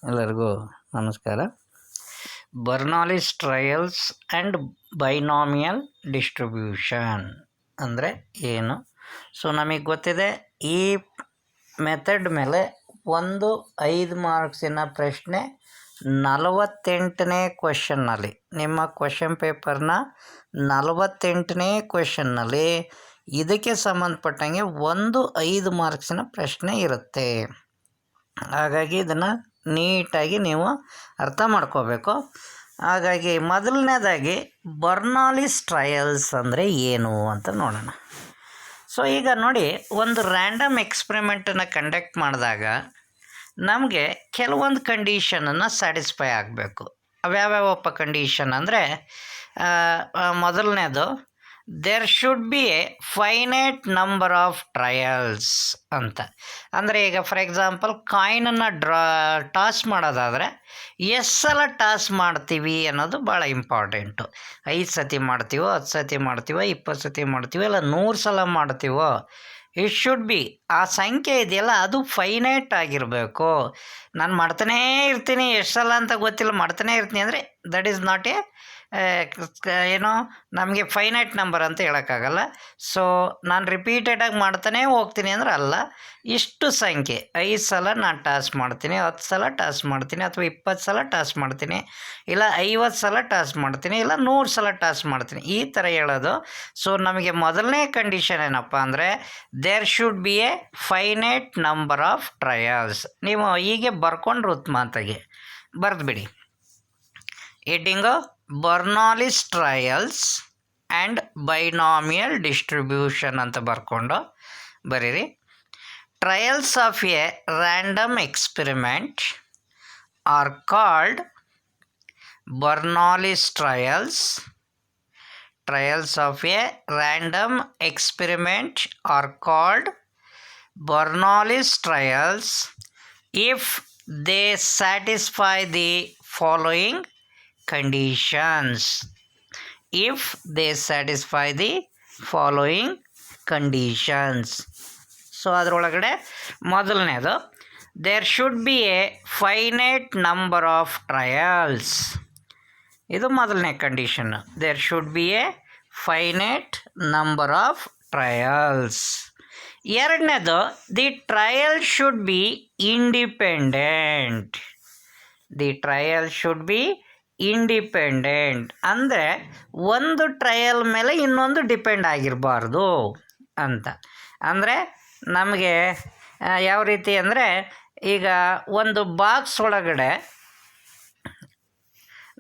ಎಲ್ಲರಿಗೂ ನಮಸ್ಕಾರ. ಬರ್ನಾಲಿಸ್ trials and binomial distribution ಅಂದರೆ ಏನು? ಸೊ ನಮಗೆ ಗೊತ್ತಿದೆ, ಈ ಮೆಥಡ್ ಮೇಲೆ 5 ಮಾರ್ಕ್ಸಿನ ಪ್ರಶ್ನೆ 48ನೇ ಕ್ವೆಶನ್ನಲ್ಲಿ, ನಿಮ್ಮ ಕ್ವೆಶನ್ ಪೇಪರ್ನ 48ನೇ ಕ್ವೆಶನ್ನಲ್ಲಿ ಇದಕ್ಕೆ ಸಂಬಂಧಪಟ್ಟಂಗೆ 5 ಮಾರ್ಕ್ಸಿನ ಪ್ರಶ್ನೆ ಇರುತ್ತೆ. ಹಾಗಾಗಿ ಇದನ್ನು ನೀಟಾಗಿ ನೀವು ಅರ್ಥ ಮಾಡ್ಕೋಬೇಕು. ಹಾಗಾಗಿ ಮೊದಲನೇದಾಗಿ ಬರ್ನಾಲಿಸ್ ಟ್ರಯಲ್ಸ್ ಅಂದರೆ ಏನು ಅಂತ ನೋಡೋಣ. ಸೊ ಈಗ ನೋಡಿ, ಒಂದು ರ್ಯಾಂಡಮ್ ಎಕ್ಸ್ಪೆರಿಮೆಂಟನ್ನು ಕಂಡಕ್ಟ್ ಮಾಡಿದಾಗ ನಮಗೆ ಕೆಲವೊಂದು ಕಂಡೀಷನನ್ನು ಸ್ಯಾಟಿಸ್ಫೈ ಆಗಬೇಕು. ಅವ್ಯಾವ್ಯಾವಪ್ಪ ಕಂಡೀಷನ್ ಅಂದರೆ, ಮೊದಲನೇದು there should be a finite number of trials ಅಂತ. ಅಂದರೆ ಈಗ ಫಾರ್ ಎಕ್ಸಾಂಪಲ್ ಕಾಯಿನನ್ನು ಟಾಸ್ ಮಾಡೋದಾದರೆ ಎಷ್ಟು ಸಲ ಟಾಸ್ ಮಾಡ್ತೀವಿ ಅನ್ನೋದು ಭಾಳ ಇಂಪಾರ್ಟೆಂಟು. 5 ಸತಿ ಮಾಡ್ತೀವೋ, 10 ಸತಿ ಮಾಡ್ತೀವೋ, 20 ಸತಿ ಮಾಡ್ತೀವೋ, ಇಲ್ಲ 100 ಸಲ ಮಾಡ್ತೀವೋ, ಇಟ್ ಶುಡ್ ಬಿ, ಆ ಸಂಖ್ಯೆ ಇದೆಯಲ್ಲ ಅದು ಫೈನೈಟ್ ಆಗಿರಬೇಕು. ನಾನು ಮಾಡ್ತಾನೇ ಇರ್ತೀನಿ, ಎಷ್ಟು ಸಲ ಅಂತ ಗೊತ್ತಿಲ್ಲ, ಮಾಡ್ತಾನೇ ಇರ್ತೀನಿ ಅಂದರೆ ದಟ್ ಈಸ್ ನಾಟ್ ಎ ಏನೋ ನಮಗೆ ಫೈನೈಟ್ ನಂಬರ್ ಅಂತ ಹೇಳೋಕ್ಕಾಗಲ್ಲ. ಸೊ ನಾನು ರಿಪೀಟೆಡಾಗಿ ಮಾಡ್ತಾನೇ ಹೋಗ್ತೀನಿ ಅಂದ್ರೆ ಅಲ್ಲ, ಇಷ್ಟು ಸಂಖ್ಯೆ 5 ಸಲ ನಾನು ಟಾಸ್ ಮಾಡ್ತೀನಿ, 10 ಸಲ ಟಾಸ್ ಮಾಡ್ತೀನಿ, ಅಥವಾ 20 ಸಲ ಟಾಸ್ ಮಾಡ್ತೀನಿ, ಇಲ್ಲ 50 ಸಲ ಟಾಸ್ ಮಾಡ್ತೀನಿ, ಇಲ್ಲ 100 ಸಲ ಟಾಸ್ ಮಾಡ್ತೀನಿ, ಈ ಥರ ಹೇಳೋದು. ಸೊ ನಮಗೆ ಮೊದಲನೇ ಕಂಡೀಷನ್ ಏನಪ್ಪ ಅಂದರೆ there should be a finite number of trials. ನೀವು ಹೀಗೆ ಬರ್ಕೊಂಡ್ರು ಉತ್ತಮಾತಾಗಿ ಬರೆದ್ಬಿಡಿ. Heading Bernoulli's trials and binomial distribution ಅಂತ ಬರ್ಕೊಂಡು ಬರೀರಿ. Trials of a random experiment are called Bernoulli's trials. Trials of a random experiment are called Bernoulli's trials if they satisfy the following conditions. If they satisfy the following conditions. So ಅದರೊಳಗಡೆ ಮೊದಲನೇದು there should be a finite number of trials. ಇದು ಮೊದಲನೇ condition, there should be a finite number of trials. ಎರಡನೇದು the trial should be independent. The trial should be independent ಅಂದರೆ ಒಂದು trial ಮೇಲೆ ಇನ್ನೊಂದು depend ಆಗಿರಬಾರ್ದು ಅಂತ. ಅಂದರೆ ನಮಗೆ ಯಾವ ರೀತಿ ಅಂದರೆ, ಈಗ ಒಂದು ಬಾಕ್ಸ್ ಒಳಗಡೆ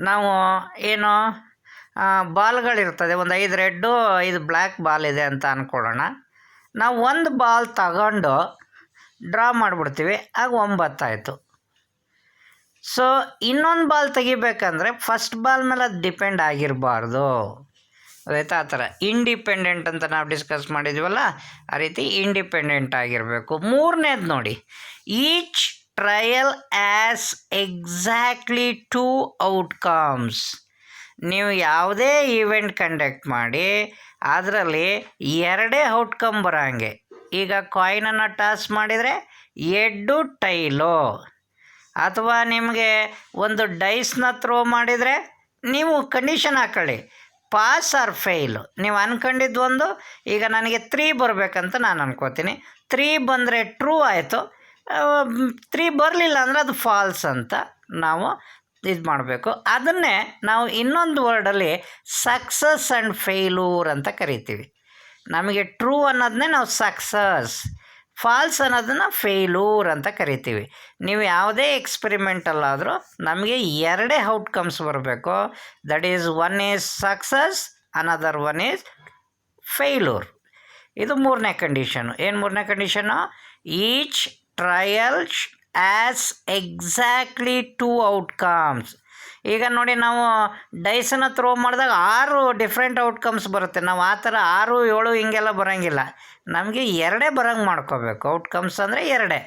ನಾವು ಏನು ಬಾಲ್ಗಳಿರ್ತದೆ, ಒಂದು 5 ರೆಡ್ಡು 5 ಬ್ಲ್ಯಾಕ್ ಬಾಲ್ ಇದೆ ಅಂತ ಅಂದ್ಕೊಳ್ಳೋಣ. ನಾವು ಒಂದು ಬಾಲ್ ತಗೊಂಡು ಡ್ರಾ ಮಾಡಿಬಿಡ್ತೀವಿ, ಆಗ 9 ಆಯಿತು. ಸೊ ಇನ್ನೊಂದು ಬಾಲ್ ತೆಗಿಬೇಕಂದ್ರೆ ಫಸ್ಟ್ ಬಾಲ್ ಮೇಲೆ ಅದು ಡಿಪೆಂಡ್ ಆಗಿರಬಾರ್ದು, ಆಯಿತಾ? ಆ ಥರ ಇಂಡಿಪೆಂಡೆಂಟ್ ಅಂತ ನಾವು ಡಿಸ್ಕಸ್ ಮಾಡಿದ್ವಲ್ಲ, ಆ ರೀತಿ ಇಂಡಿಪೆಂಡೆಂಟ್ ಆಗಿರಬೇಕು. ಮೂರನೇದು ನೋಡಿ, each trial as exactly 2 outcomes. ನೀವು ಯಾವುದೇ ಈವೆಂಟ್ ಕಂಡಕ್ಟ್ ಮಾಡಿ ಅದರಲ್ಲಿ 2 ಔಟ್ಕಮ್ ಬರೋಂಗೆ. ಈಗ ಕಾಯಿನನ್ನು ಟಾಸ್ ಮಾಡಿದರೆ ಎಡ್ಡು ಟೈಲು, ಅಥವಾ ನಿಮಗೆ ಒಂದು ಡೈಸ್ನ ಥ್ರೋ ಮಾಡಿದರೆ ನೀವು ಕಂಡೀಷನ್ ಹಾಕೊಳ್ಳಿ, ಪಾಸ್ ಆರ್ ಫೇಲು. ನೀವು ಅಂದ್ಕೊಂಡಿದ್ದು ಒಂದು, ಈಗ ನನಗೆ 3 ಬರಬೇಕಂತ ನಾನು ಅನ್ಕೋತೀನಿ, 3 ಬಂದರೆ ಟ್ರೂ ಆಯಿತು, 3 ಬರಲಿಲ್ಲ ಅಂದರೆ ಅದು ಫಾಲ್ಸ್ ಅಂತ ನಾವು ಇದು ಮಾಡಬೇಕು. ಅದನ್ನೇ ನಾವು ಇನ್ನೊಂದು ವರ್ಡಲ್ಲಿ ಸಕ್ಸಸ್ ಆ್ಯಂಡ್ ಫೇಲ್ಯೂರ್ ಅಂತ ಕರಿತೀವಿ. ನಮಗೆ ಟ್ರೂ ಅನ್ನೋದನ್ನೇ ನಾವು ಸಕ್ಸಸ್, ಫಾಲ್ಸ್ ಅನ್ನೋದನ್ನು ಫೇಲ್ಯೂರ್ ಅಂತ ಕರಿತೀವಿ. ನೀವು ಯಾವುದೇ ಎಕ್ಸ್ಪೆರಿಮೆಂಟಲ್ಲಾದರೂ ನಮಗೆ 2 ಔಟ್ಕಮ್ಸ್ ಬರಬೇಕು. That is one is success, another one is failure. ಇದು ಮೂರನೇ ಕಂಡೀಷನು. ಏನು ಮೂರನೇ condition? Each trial as exactly 2 outcomes. ಈಗ ನೋಡಿ, ನಾವು ಡೈಸನ್ನು ಥ್ರೋ ಮಾಡಿದಾಗ 6 ಡಿಫ್ರೆಂಟ್ ಔಟ್ಕಮ್ಸ್ ಬರುತ್ತೆ. ನಾವು ಆ ಥರ 6, 7 ಹಿಂಗೆಲ್ಲ ಬರೋಂಗಿಲ್ಲ, ನಮಗೆ 2 ಬರೋಂಗೆ ಮಾಡ್ಕೋಬೇಕು. ಔಟ್ಕಮ್ಸ್ ಅಂದರೆ 2.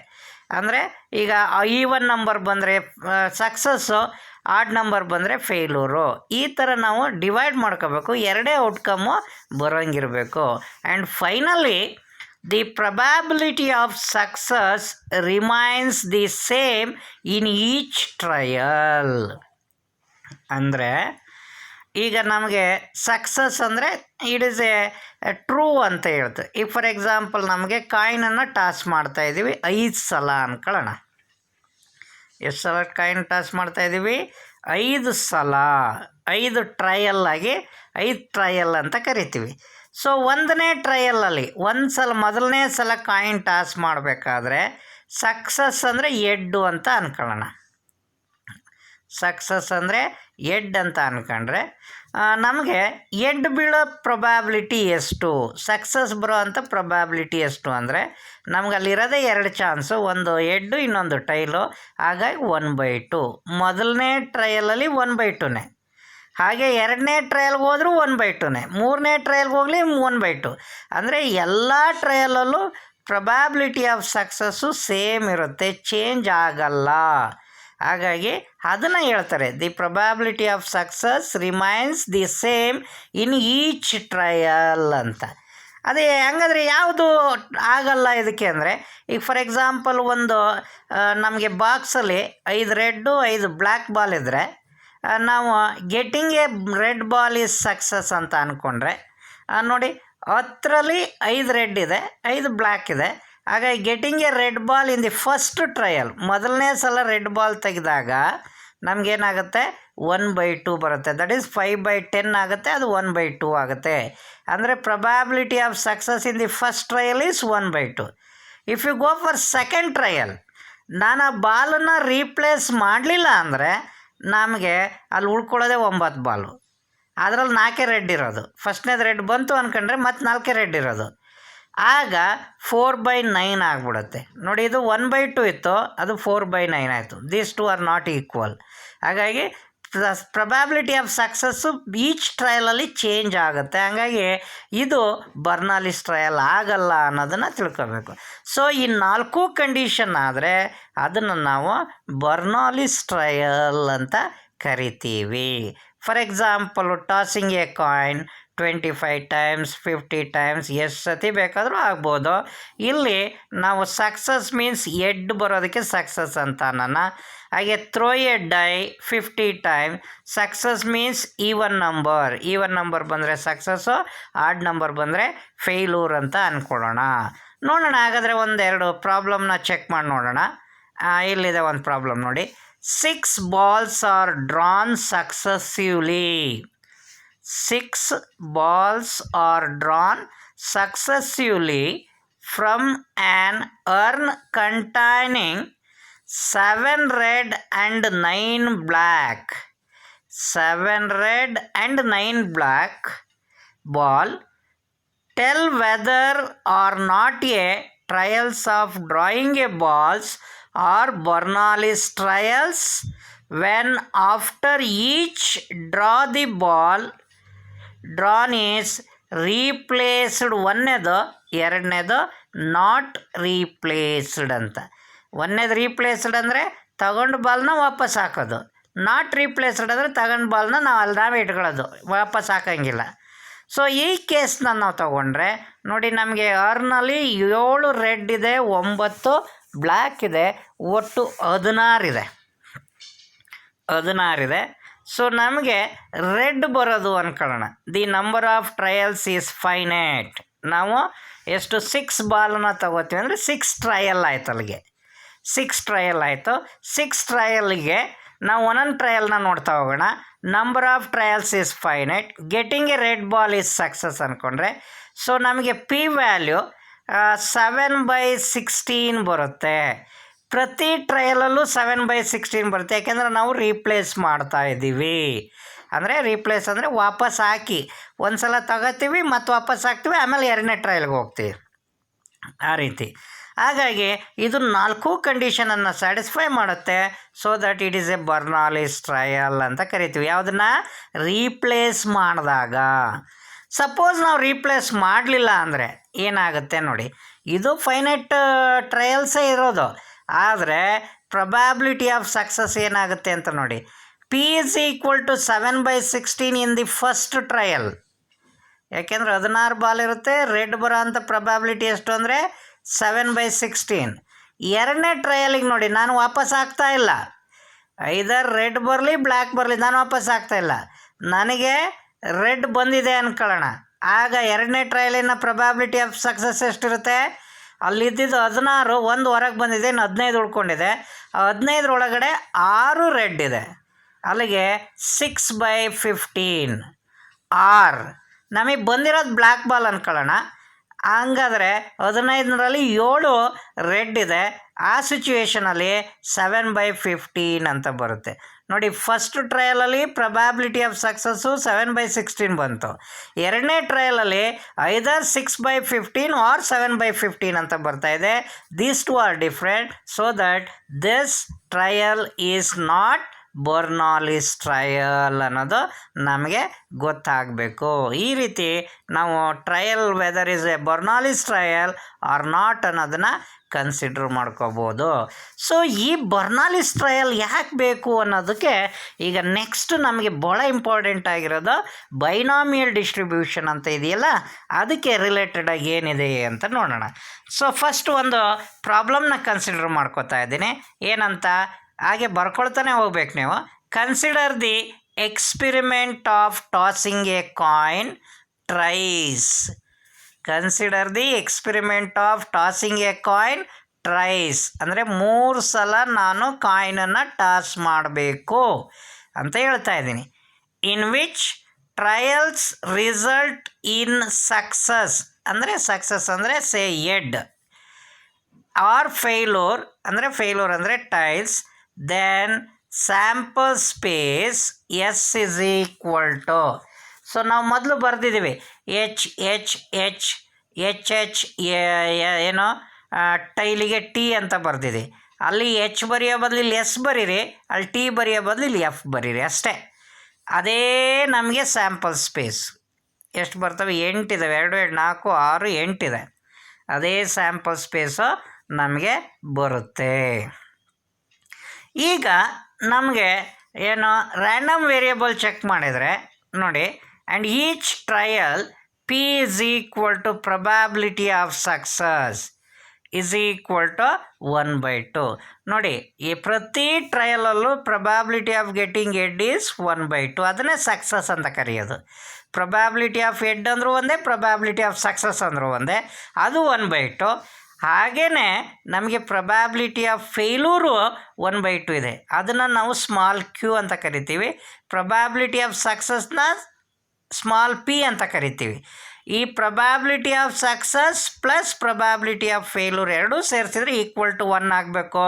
ಅಂದರೆ ಈಗ ಈವನ್ ನಂಬರ್ ಬಂದರೆ ಸಕ್ಸಸ್ಸು, ಆಡ್ ನಂಬರ್ ಬಂದರೆ ಫೇಲ್ಯೂರು, ಈ ಥರ ನಾವು ಡಿವೈಡ್ ಮಾಡ್ಕೋಬೇಕು. 2 ಔಟ್ಕಮ್ಮು ಬರೋಂಗಿರಬೇಕು. And finally the probability of success remains the same in each trial. ಅಂದರೆ ಈಗ ನಮಗೆ ಸಕ್ಸಸ್ ಅಂದರೆ ಇಟ್ ಈಸ್ ಎ ಟ್ರೂ ಅಂತ ಹೇಳ್ತು. ಈಗ ಫಾರ್ ಎಕ್ಸಾಂಪಲ್ ನಮಗೆ ಕಾಯಿನನ್ನು ಟಾಸ್ ಮಾಡ್ತಾಯಿದ್ದೀವಿ 5 ಸಲ ಅಂದ್ಕೊಳ್ಳೋಣ. ಎಷ್ಟು ಸಲ ಕಾಯಿನ್ ಟಾಸ್ ಮಾಡ್ತಾಯಿದ್ದೀವಿ? 5 ಸಲ. 5 ಟ್ರಯಲ್ಲಾಗಿ 5 ಟ್ರಯಲ್ ಅಂತ ಕರಿತೀವಿ. ಸೊ 1ನೇ ಟ್ರಯಲಲ್ಲಿ ಮೊದಲನೇ ಸಲ ಕಾಯಿನ್ ಟಾಸ್ ಮಾಡಬೇಕಾದ್ರೆ ಸಕ್ಸಸ್ ಅಂದರೆ ಎಡ್ಡು ಅಂತ ಅಂದ್ಕೊಳ್ಳೋಣ. ಸಕ್ಸಸ್ ಅಂದರೆ ಎಡ್ ಅಂತ ಅಂದ್ಕೊಂಡ್ರೆ ನಮಗೆ ಎಡ್ ಬೀಳೋ ಪ್ರೊಬ್ಯಾಬಿಲಿಟಿ ಎಷ್ಟು, ಸಕ್ಸಸ್ ಬರೋ ಅಂಥ ಪ್ರೊಬ್ಯಾಬಿಲಿಟಿ ಎಷ್ಟು ಅಂದರೆ ನಮ್ಗೆ ಅಲ್ಲಿರೋದೇ 2 ಚಾನ್ಸು, ಒಂದು ಎಡ್ಡು ಇನ್ನೊಂದು ಟೈಲು. ಹಾಗಾಗಿ 1/2. ಮೊದಲನೇ ಟ್ರಯಲಲ್ಲಿ 1/2ನೇ, ಹಾಗೆ 2ನೇ ಟ್ರಯಲ್ಗೆ ಹೋದರೂ 1/2ನೇ, 3ನೇ ಟ್ರಯಲ್ಗೆ ಹೋಗಲಿ 1/2. ಅಂದರೆ ಎಲ್ಲ ಟ್ರಯಲಲ್ಲೂ ಪ್ರೊಬ್ಯಾಬಿಲಿಟಿ ಆಫ್ ಸಕ್ಸಸ್ಸು ಸೇಮ್ ಇರುತ್ತೆ, ಚೇಂಜ್ ಆಗಲ್ಲ. ಹಾಗಾಗಿ ಅದನ್ನು ಹೇಳ್ತಾರೆ, the probability of success remains the same in each trial ಅಂತ. ಅದೇ ಹಂಗಾದ್ರೆ ಯಾವುದು ಆಗಲ್ಲ ಇದಕ್ಕೆ ಅಂದರೆ, ಈಗ ಫಾರ್ ಎಕ್ಸಾಂಪಲ್ ಒಂದು ನಮಗೆ ಬಾಕ್ಸಲ್ಲಿ 5 ರೆಡ್ಡು 5 ಬ್ಲ್ಯಾಕ್ ಬಾಲ್ ಇದ್ದರೆ ನಾವು getting A red ball is success ಅಂತ ಅಂದ್ಕೊಂಡ್ರೆ ನೋಡಿ 10ರಲ್ಲಿ 5 ರೆಡ್ ಇದೆ, 5 ಬ್ಲ್ಯಾಕ್ ಇದೆ. ಹಾಗಾಗಿ getting A red ball in the first trial, ಮೊದಲನೇ ಸಲ ರೆಡ್ ಬಾಲ್ ತೆಗೆದಾಗ ನಮಗೇನಾಗುತ್ತೆ 1/2 ಬರುತ್ತೆ. ದಟ್ ಈಸ್ 5/10 ಆಗುತ್ತೆ, ಅದು 1/2 ಆಗುತ್ತೆ. ಅಂದರೆ probability of success in the first trial is 1/2. If you go for second trial, ನಾನು ಆ ಬಾಲನ್ನು ರೀಪ್ಲೇಸ್ ಮಾಡಲಿಲ್ಲ ಅಂದರೆ ನಮಗೆ ಅಲ್ಲಿ ಉಳ್ಕೊಳ್ಳೋದೇ 9 ಬಾಲು. ಅದರಲ್ಲಿ 4 ರೆಡ್ ಇರೋದು. ಫಸ್ಟ್ನೇದು ರೆಡ್ ಬಂತು ಅಂದ್ಕೊಂಡ್ರೆ ಮತ್ತು 4 ರೆಡ್ ಇರೋದು. ಆಗ 4/9 ಆಗಿಬಿಡುತ್ತೆ. ನೋಡಿ, ಇದು 1/2 ಇತ್ತು, ಅದು 4/9 ಆಯಿತು. These 2 are not equal. ಹಾಗಾಗಿ ಪ್ರೊಬ್ಯಾಬಿಲಿಟಿ ಆಫ್ ಸಕ್ಸಸ್ಸು ಈಚ್ ಟ್ರಯಲಲ್ಲಿ ಚೇಂಜ್ ಆಗುತ್ತೆ. ಹಾಗಾಗಿ ಇದು ಬರ್ನಾಲಿಸ್ ಟ್ರಯಲ್ ಆಗಲ್ಲ ಅನ್ನೋದನ್ನು ತಿಳ್ಕೊಬೇಕು. ಸೊ ಈ 4 ಕಂಡೀಷನ್ ಆದರೆ ಅದನ್ನು ನಾವು ಬರ್ನಾಲಿಸ್ ಟ್ರಯಲ್ ಅಂತ ಕರಿತೀವಿ. For example tossing a coin 25 times 50 times ಎಷ್ಟು ಸತಿ ಬೇಕಾದರೂ ಆಗ್ಬೋದು. ಇಲ್ಲಿ ನಾವು ಸಕ್ಸಸ್ ಮೀನ್ಸ್ ಎಡ್ ಬರೋದಕ್ಕೆ ಸಕ್ಸಸ್ ಅಂತ ನಾನು. ಹಾಗೆ throw a die 50 time, success means even number ಬಂದರೆ ಸಕ್ಸಸ್ಸು, ಆಡ್ ನಂಬರ್ ಬಂದರೆ ಫೇಲ್ಯೂರ್ ಅಂತ ಅಂದ್ಕೊಳ್ಳೋಣ. ನೋಡೋಣ ಹಾಗಾದರೆ 1-2 ಪ್ರಾಬ್ಲಮ್ನ ಚೆಕ್ ಮಾಡಿ ನೋಡೋಣ. ಇಲ್ಲಿದೆ ಒಂದು ಪ್ರಾಬ್ಲಮ್ ನೋಡಿ. 6 balls are drawn successively. 6 balls are drawn successively from an urn containing 7 red and 9 black. 7 red and 9 black ball. Tell whether or not a trials of drawing a balls or Bernoulli's trials when after each draw the ball drawn is replaced. ಒಂದನೇದು, ಎರಡನೇದು not replaced ಅಂತ. ಒಂದನೇದು replaced ಅಂದರೆ ತಗೊಂಡು ಬಾಲ್ನ ವಾಪಸ್ ಹಾಕೋದು, not replaced ಅಂದರೆ ತಗೊಂಡು ಬಾಲ್ನ ನಾವೇ ಇಟ್ಕೊಳ್ಳೋದು, ವಾಪಸ್ ಹಾಕೋಂಗಿಲ್ಲ. ಸೊ ಈ ಕೇಸ್ನ ನಾವು ತೊಗೊಂಡ್ರೆ ನೋಡಿ, ನಮಗೆ ಅರ್ನಲ್ಲಿ 7 ರೆಡ್ ಇದೆ, 9 ಬ್ಲ್ಯಾಕ್ ಇದೆ, ಒಟ್ಟು 16 ಇದೆ. ಸೊ ನಮಗೆ ರೆಡ್ ಬರೋದು ಅಂದ್ಕೊಳ್ಳೋಣ. The number of trials is finite. ನಾವು ಎಷ್ಟು 6 ಬಾಲನ್ನ ತಗೋತೀವಿ ಅಂದರೆ 6 ಟ್ರಯಲ್ ಆಯ್ತು. ಅಲ್ಲಿಗೆ 6 ಟ್ರಯಲ್ ಆಯಿತು. 6 ಟ್ರಯಲ್ಗೆ ನಾವು ಒಂದೊಂದು ಟ್ರಯಲ್ನ ನೋಡ್ತಾ ಹೋಗೋಣ. Number of trials is finite. Getting A red ball is success ಅಂದ್ಕೊಂಡ್ರೆ ಸೊ ನಮಗೆ ಪಿ ವ್ಯಾಲ್ಯೂ 7/16 ಬರುತ್ತೆ. ಪ್ರತಿ ಟ್ರಯಲಲ್ಲೂ 7/16 ಬರುತ್ತೆ, ಯಾಕೆಂದರೆ ನಾವು ರೀಪ್ಲೇಸ್ ಮಾಡ್ತಾ ಇದ್ದೀವಿ. ಅಂದರೆ ರೀಪ್ಲೇಸ್ ಅಂದರೆ ವಾಪಸ್ ಹಾಕಿ, ಒಂದು ಸಲ ತಗೋತೀವಿ ಮತ್ತು ವಾಪಸ್ ಹಾಕ್ತೀವಿ, ಆಮೇಲೆ 2ನೇ ಟ್ರಯಲ್ಗೆ ಹೋಗ್ತೀವಿ, ಆ ರೀತಿ. ಹಾಗಾಗಿ ಇದು 4 ಕಂಡೀಷನನ್ನು ಸ್ಯಾಟಿಸ್ಫೈ ಮಾಡುತ್ತೆ. So that it is a Bernoulli's trial ಅಂತ ಕರಿತೀವಿ. ಯಾವುದನ್ನು ರೀಪ್ಲೇಸ್ ಮಾಡಿದಾಗ. ಸಪೋಸ್ ನಾವು ರೀಪ್ಲೇಸ್ ಮಾಡಲಿಲ್ಲ ಅಂದರೆ ಏನಾಗುತ್ತೆ ನೋಡಿ, ಇದು ಫೈನೈಟ್ ಟ್ರಯಲ್ಸೇ ಇರೋದು, ಆದರೆ ಪ್ರೊಬ್ಯಾಬಿಲಿಟಿ ಆಫ್ ಸಕ್ಸಸ್ ಏನಾಗುತ್ತೆ ಅಂತ ನೋಡಿ. P is equal to 7/16 in the first trial. ಯಾಕೆಂದರೆ 16 ಬಾಲ್ ಇರುತ್ತೆ. ರೆಡ್ ಬರೋ ಅಂಥ ಪ್ರೊಬ್ಯಾಬಿಲಿಟಿ ಎಷ್ಟು ಅಂದರೆ 7/16. ಎರಡನೇ ಟ್ರಯಲಿಗೆ ನೋಡಿ, ನಾನು ವಾಪಸ್ ಆಗ್ತಾ ಇಲ್ಲ. ಐದರ್ ರೆಡ್ ಬರಲಿ ಬ್ಲ್ಯಾಕ್ ಬರಲಿ, ನಾನು ವಾಪಸ್ ಆಗ್ತಾ ಇಲ್ಲ. ನನಗೆ ರೆಡ್ ಬಂದಿದೆ ಅಂದ್ಕೊಳ್ಳೋಣ. ಆಗ ಎರಡನೇ ಟ್ರಯಲಿನ ಪ್ರೊಬ್ಯಾಬಿಲಿಟಿ ಆಫ್ ಸಕ್ಸಸ್ ಎಷ್ಟಿರುತ್ತೆ? ಅಲ್ಲಿದ್ದಿದ್ದು 16, ಒಂದು ಹೊರಗೆ ಬಂದಿದೆ, ಇನ್ನು 15 ಉಳ್ಕೊಂಡಿದೆ. 15 ಒಳಗಡೆ 6 ರೆಡ್ ಇದೆ. ಅಲ್ಲಿಗೆ 6/15. ಆರ್ ನಮಗೆ ಬಂದಿರೋದು ಬ್ಲ್ಯಾಕ್ ಬಾಲ್ ಅಂದ್ಕೊಳ್ಳೋಣ. ಹಂಗಾದರೆ 15ರಲ್ಲಿ 7 ರೆಡ್ ಇದೆ. ಆ ಸಿಚುವೇಷನಲ್ಲಿ 7/15 ಅಂತ ಬರುತ್ತೆ. ನೋಡಿ, ಫಸ್ಟ್ ಟ್ರಯಲಲ್ಲಿ ಪ್ರೊಬ್ಯಾಬಿಲಿಟಿ ಆಫ್ ಸಕ್ಸಸ್ಸು 7/16 ಬಂತು. ಎರಡನೇ ಟ್ರಯಲಲ್ಲಿ ಐದರ್ 6/15 ಆರ್ 7/15 ಅಂತ ಬರ್ತಾ ಇದೆ. These two are different. So that this trial is not Bernoulli's trial ಅನ್ನೋದು ನಮಗೆ ಗೊತ್ತಾಗಬೇಕು. ಈ ರೀತಿ ನಾವು trial whether is a Bernoulli's trial or not ಅನ್ನೋದನ್ನು ಕನ್ಸಿಡರ್ ಮಾಡ್ಕೋಬೋದು. ಸೊ ಈ ಬರ್ನಾಲಿಸ್ ಟ್ರಯಲ್ ಯಾಕೆ ಬೇಕು ಅನ್ನೋದಕ್ಕೆ ಈಗ ನೆಕ್ಸ್ಟ್ ನಮಗೆ ಭಾಳ ಇಂಪಾರ್ಟೆಂಟ್ ಆಗಿರೋದು ಬೈನಾಮಿಯಲ್ ಡಿಸ್ಟ್ರಿಬ್ಯೂಷನ್ ಅಂತ ಇದೆಯಲ್ಲ, ಅದಕ್ಕೆ ರಿಲೇಟೆಡಾಗಿ ಏನಿದೆ ಅಂತ ನೋಡೋಣ. ಸೊ ಫಸ್ಟ್ ಒಂದು ಪ್ರಾಬ್ಲಮ್ನ ಕನ್ಸಿಡರ್ ಮಾಡ್ಕೋತಾ ಇದ್ದೀನಿ. ಏನಂತ ಹಾಗೆ ಬರ್ಕೊಳ್ತಾನೆ ಹೋಗ್ಬೇಕು ನೀವು. Consider the experiment of tossing a coin tries. Consider the experiment of tossing a coin tries ಅಂದರೆ 3 ಸಲ ನಾನು ಕಾಯಿನನ್ನು ಟಾಸ್ ಮಾಡಬೇಕು ಅಂತ ಹೇಳ್ತಾ ಇದ್ದೀನಿ. In which trials result in success ಅಂದರೆ ಸೇ ಎಡ್ ಆರ್ ಫೇಲ್ಯೂರ್ ಅಂದರೆ tails. Then sample space S is equal to. So ನಾವು ಮೊದಲು ಬರೆದಿದ್ದೀವಿ H H H H H ಏನೋ ಟೈಲಿಗೆ ಟಿ ಅಂತ ಬರ್ದಿದೆ. ಅಲ್ಲಿ ಎಚ್ ಬರೆಯೋ ಬದಲು ಇಲ್ಲಿ ಎಸ್ ಬರೀರಿ, ಅಲ್ಲಿ ಟಿ ಬರೆಯೋ ಬದಲು ಇಲ್ಲಿ ಎಫ್ ಬರೀರಿ ಅಷ್ಟೇ. ಅದೇ ನಮಗೆ ಸ್ಯಾಂಪಲ್ ಸ್ಪೇಸ್ ಎಷ್ಟು ಬರ್ತವೆ? 8 ಇದ್ದಾವೆ. 2, 2, 4, 6, 8 ಇದೆ. ಅದೇ ಸ್ಯಾಂಪಲ್ ಸ್ಪೇಸು ನಮಗೆ ಬರುತ್ತೆ. ಈಗ ನಮಗೆ ಏನು ರ್ಯಾಂಡಮ್ ವೇರಿಯೇಬಲ್ ಚೆಕ್ ಮಾಡಿದರೆ ನೋಡಿ, and each trial P is equal to probability of success is equal to 1/2. ನೋಡಿ, ಈ ಪ್ರತಿ ಟ್ರಯಲಲ್ಲೂ probability of getting head is 1/2. ಅದನ್ನೇ ಸಕ್ಸಸ್ ಅಂತ ಕರೆಯೋದು. ಪ್ರೊಬ್ಯಾಬಿಲಿಟಿ ಆಫ್ ಎಡ್ ಅಂದರೂ ಒಂದೇ, ಪ್ರೊಬ್ಯಾಬಿಲಿಟಿ ಆಫ್ ಸಕ್ಸಸ್ ಅಂದರೂ ಒಂದೇ, ಅದು 1/2. ಹಾಗೆಯೇ ನಮಗೆ ಪ್ರೊಬ್ಯಾಬಿಲಿಟಿ ಆಫ್ ಫೇಲ್ಯೂರು 1/2 ಇದೆ. ಅದನ್ನು ನಾವು ಸ್ಮಾಲ್ ಕ್ಯೂ ಅಂತ ಕರಿತೀವಿ. ಪ್ರೊಬ್ಯಾಬಿಲಿಟಿ ಆಫ್ ಸಕ್ಸಸ್ನ ಸ್ಮಾಲ್ ಪಿ ಅಂತ ಕರಿತೀವಿ. ಈ probability of success plus probability of failure ಎರಡೂ ಸೇರಿಸಿದ್ರೆ ಈಕ್ವಲ್ ಟು 1 ಆಗಬೇಕು.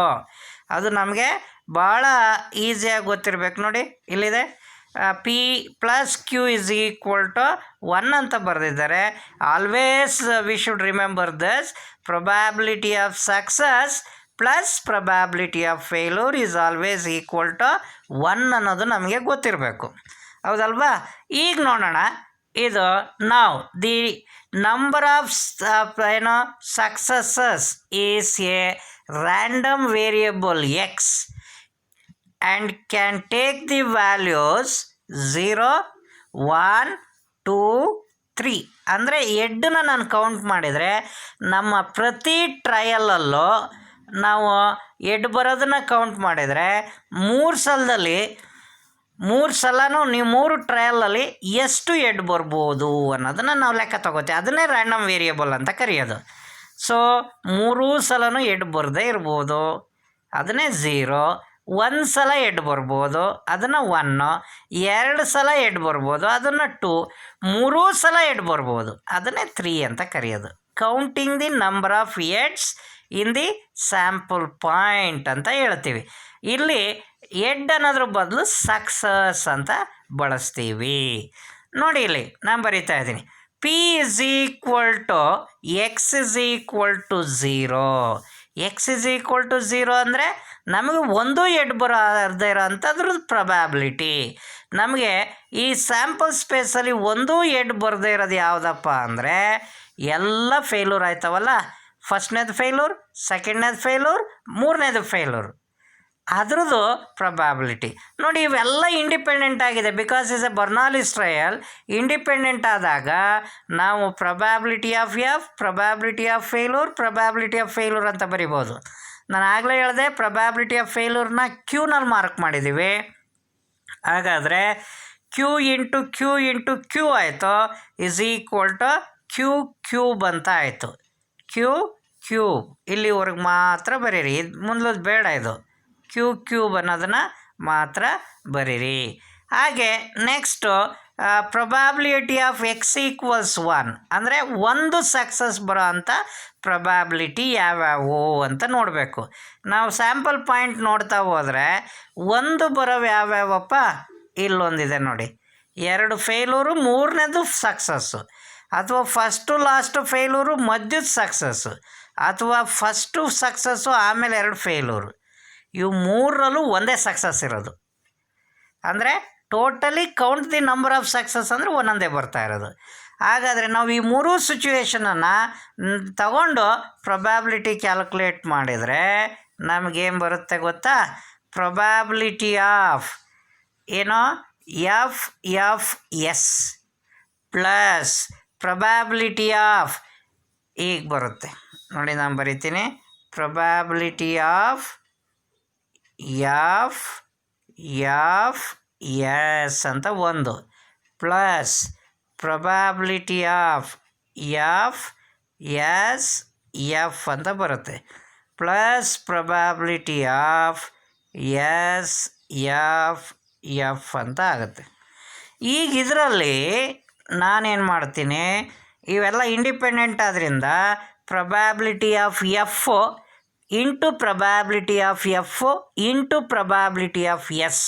ಅದು ನಮಗೆ ಭಾಳ ಈಸಿಯಾಗಿ ಗೊತ್ತಿರಬೇಕು. ನೋಡಿ, ಇಲ್ಲಿದೆ P plus Q is equal to 1 ಅಂತ ಬರೆದಿದ್ದಾರೆ. Always we should remember this. Probability of success plus probability of failure is always equal to 1 ಅನ್ನೋದು ನಮಗೆ ಗೊತ್ತಿರಬೇಕು, ಹೌದಲ್ವಾ? ಈಗ ನೋಡೋಣ, ಇದು ನಾವು the number of successes is a random variable X and can take the values 0, 1, 2, 3. ಅಂದರೆ ಎಡ್ಡನ್ನ ನಾನು ಕೌಂಟ್ ಮಾಡಿದರೆ ನಮ್ಮ ಪ್ರತಿ ಟ್ರಯಲಲ್ಲೂ ನಾವು ಎಡ್ ಬರೋದನ್ನು ಕೌಂಟ್ ಮಾಡಿದರೆ 3 ಸಲನೂ ನೀವು 3 ಟ್ರಯಲಲ್ಲಿ ಎಷ್ಟು ಎಡ್ ಬರ್ಬೋದು ಅನ್ನೋದನ್ನು ನಾವು ಲೆಕ್ಕ ತಗೋತೀವಿ. ಅದನ್ನೇ ರ್ಯಾಂಡಮ್ ವೇರಿಯಬಲ್ ಅಂತ ಕರೆಯೋದು. ಸೊ 3 ಸಲನೂ ಎಡ್ ಬರದೇ ಇರ್ಬೋದು, ಅದನ್ನೇ 0. 1 ಸಲ ಎಡ್ ಬರ್ಬೋದು, ಅದನ್ನು 1. 2 ಸಲ ಎಡ್ ಬರ್ಬೋದು, ಅದನ್ನು 2. 3 ಸಲ ಎಡ್ ಬರ್ಬೋದು, ಅದನ್ನೇ 3 ಅಂತ ಕರೆಯೋದು. Counting the number of heads in the sample point ಅಂತ ಹೇಳ್ತೀವಿ. ಇಲ್ಲಿ ಎಡ್ ಅನ್ನೋದ್ರ ಬದಲು ಸಕ್ಸಸ್ ಅಂತ ಬಳಸ್ತೀವಿ. ನೋಡಿ, ಇಲ್ಲಿ ನಾನು ಬರಿತಾ ಇದ್ದೀನಿ, p is equal to X is equal to 0. X is equal to 0 ಅಂದರೆ ನಮಗೆ ಒಂದು ಎಡ್ ಬರದೇ ಇರೋ ಅಂಥದ್ರದ್ದು ಪ್ರೊಬ್ಯಾಬಿಲಿಟಿ. ನಮಗೆ ಈ ಸ್ಯಾಂಪಲ್ ಸ್ಪೇಸಲ್ಲಿ ಒಂದು ಎಡ್ ಬರದೇ ಇರೋದು ಯಾವುದಪ್ಪ ಅಂದರೆ ಎಲ್ಲ ಫೇಲ್ಯೂರ್ ಆಯ್ತವಲ್ಲ. ಫಸ್ಟ್ನೇದು ಫೇಲ್ಯೂರ್, ಸೆಕೆಂಡ್ನೇದು ಫೇಲ್ಯೂರ್, ಮೂರನೇದು ಫೇಲ್ಯೂರ್. ಅದ್ರದ್ದು ಪ್ರೊಬ್ಯಾಬಿಲಿಟಿ ನೋಡಿ. ಇವೆಲ್ಲ ಇಂಡಿಪೆಂಡೆಂಟ್ ಆಗಿದೆ. Because is a Bernoulli's trial. Independent ಆದಾಗ ನಾವು probability of F, probability of failure ಅಂತ ಬರಿಬೋದು. ನಾನು ಆಗಲೇ ಹೇಳಿದೆ ಪ್ರೊಬ್ಯಾಬಿಲಿಟಿ ಆಫ್ ಫೇಲ್ಯೂರ್ನ ಕ್ಯೂನಲ್ಲಿ ಮಾರ್ಕ್ ಮಾಡಿದ್ದೀವಿ. ಹಾಗಾದರೆ ಕ್ಯೂ ಇಂಟು ಕ್ಯೂ ಆಯಿತು is equal to Q cube ಅಂತ ಆಯಿತು. ಕ್ಯೂಬ್ ಇಲ್ಲಿವರೆಗೆ ಮಾತ್ರ ಬರೀರಿ, ಇದು ಮುಂದಲದು ಬೇಡ. ಇದು ಕ್ಯೂಬ್ ಅನ್ನೋದನ್ನು ಮಾತ್ರ ಬರೀರಿ. ಹಾಗೆ next probability of X equals 1 ಅಂದರೆ ಒಂದು ಸಕ್ಸಸ್ ಬರೋ ಅಂಥ ಪ್ರೊಬ್ಯಾಬಿಲಿಟಿ ಯಾವ್ಯಾವು ಅಂತ ನೋಡಬೇಕು. ನಾವು ಸ್ಯಾಂಪಲ್ ಪಾಯಿಂಟ್ ನೋಡ್ತಾ ಹೋದರೆ ಒಂದು ಬರೋವು ಯಾವ್ಯಾವಪ್ಪ, ಇಲ್ಲೊಂದಿದೆ ನೋಡಿ. 2 ಫೇಲ್ಯೂರು, 3ನೇದು ಸಕ್ಸಸ್ಸು, ಅಥವಾ ಫಸ್ಟು ಲಾಸ್ಟು ಫೇಲ್ಯೂರು ಮಧ್ಯದ ಸಕ್ಸಸ್ಸು, ಅಥವಾ ಫಸ್ಟು ಸಕ್ಸಸ್ಸು ಆಮೇಲೆ 2 ಫೇಲ್ಯೂರು. ಇವು 3ರಲ್ಲೂ ಒಂದೇ ಸಕ್ಸಸ್ ಇರೋದು. ಅಂದರೆ totally count the number of success ಅಂದರೆ ಒಂದೊಂದೇ ಬರ್ತಾ ಇರೋದು. ಹಾಗಾದರೆ ನಾವು ಈ 3 ಸಿಚುವೇಷನನ್ನು ತಗೊಂಡು ಪ್ರೊಬ್ಯಾಬಿಲಿಟಿ ಕ್ಯಾಲ್ಕುಲೇಟ್ ಮಾಡಿದರೆ ನಮಗೇನು ಬರುತ್ತೆ ಗೊತ್ತಾ? ಪ್ರೊಬ್ಯಾಬಿಲಿಟಿ ಆಫ್ ಏನೋ ಎಫ್ ಪ್ಲಸ್ ಪ್ರೊಬ್ಯಾಬಿಲಿಟಿ ಆಫ್ ಈಗ ಬರುತ್ತೆ ನೋಡಿ. ನಾನು ಬರಿತೀನಿ. ಪ್ರೊಬ್ಯಾಬಿಲಿಟಿ ಆಫ್ ಎಫ್ ಅಂತ ಒಂದು, ಪ್ಲಸ್ ಪ್ರೊಬ್ಯಾಬಿಲಿಟಿ ಆಫ್ ಎಫ್ ಅಂತ ಬರುತ್ತೆ, ಪ್ಲಸ್ ಪ್ರೊಬ್ಯಾಬಿಲಿಟಿ ಆಫ್ ಎಫ್ ಅಂತ ಆಗುತ್ತೆ. ಈಗ ಇದರಲ್ಲಿ ನಾನೇನು ಮಾಡ್ತೀನಿ, ಇವೆಲ್ಲ ಇಂಡಿಪೆಂಡೆಂಟ್ ಆದ್ದರಿಂದ probability of F into probability of F into probability of S,